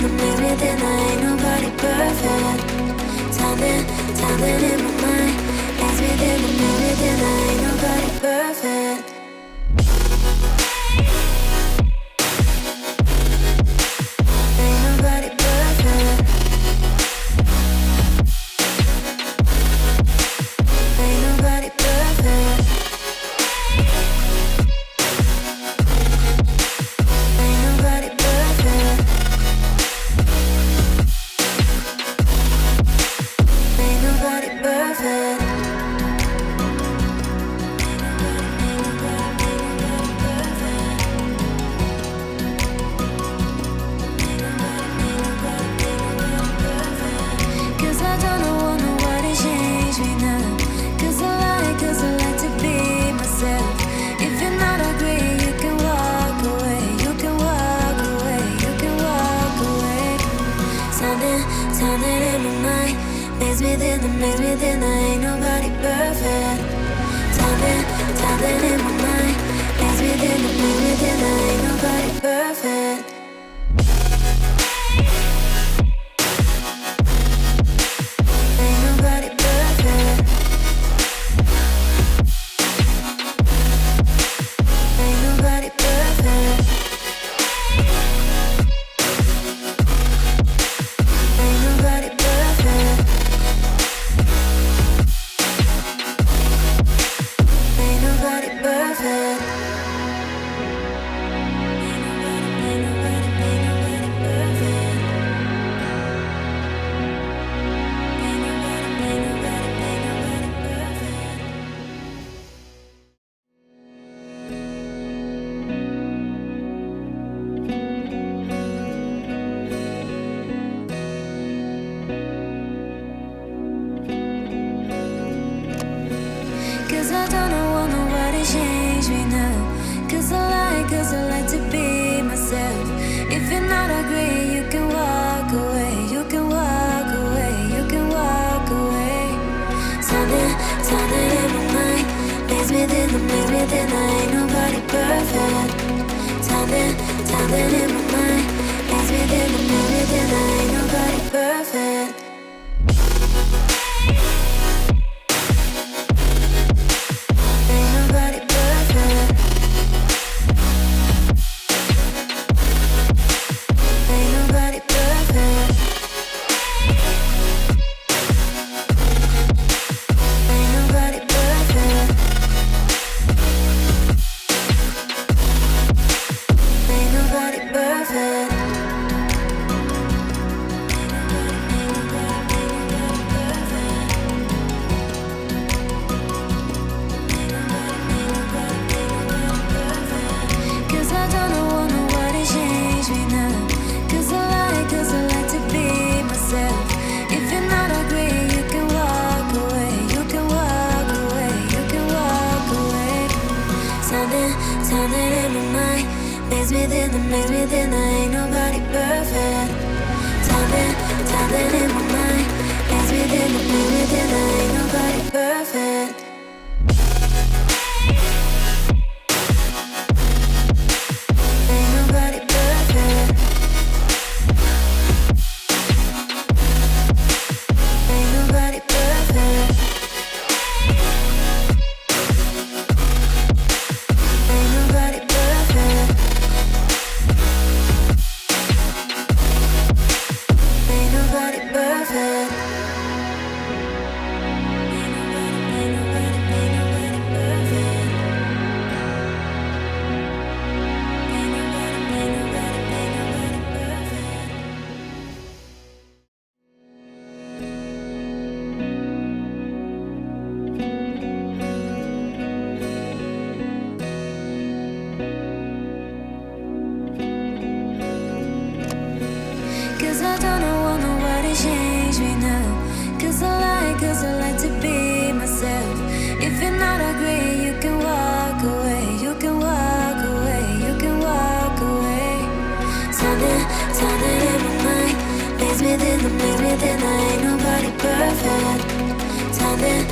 the maze within, I ain't nobody perfect. Timing in my mind, maze within the maze within, I ain't nobody perfect. Ain't nobody perfect. Ain't nobody perfect. Ain't nobody perfect. Ain't nobody perfect. Cause I don't want nobody change me now. Cause I like to be myself. If you're not agree, you can walk away. You can walk away. You can walk away. Sounding in my mind. Maze within the maze within, I ain't nobody perfect. Timing in my mind. Maze within the maze within, I ain't nobody perfect. Ain't nobody perfect. Ain't nobody perfect. Ain't nobody perfect. Ain't nobody perfect. Ain't nobody perfect. Ain't nobody perfect. Cause I don't want nobody change me now. Cause I like to be myself. If you're not agree, you can walk away. You can walk away. You can walk away. Sounding in my mind. Maze within the maze within, I ain't nobody perfect. Timing in my mind. Maze within the maze within, I ain't nobody perfect. Ain't nobody perfect. Ain't nobody perfect. Ain't nobody perfect. Ain't nobody perfect. Cause I don't want nobody change me now. Cause I like to be myself. If you're not agree, you can walk away. You can walk away. You can walk away. Sounding in my mind. Maze within the maze within, I ain't nobody perfect. Timing in my mind. Maze within the maze within, I ain't nobody perfect. Ain't nobody perfect. Ain't nobody perfect. Ain't nobody perfect. Ain't nobody perfect. Ain't nobody perfect. Ain't nobody perfect. Cause I don't want nobody change me now. Cause I like to be myself. If you're not agree, you can walk away. You can walk away. You can walk away. Sounding in my mind. Maze within the maze within, I ain't nobody perfect. Timing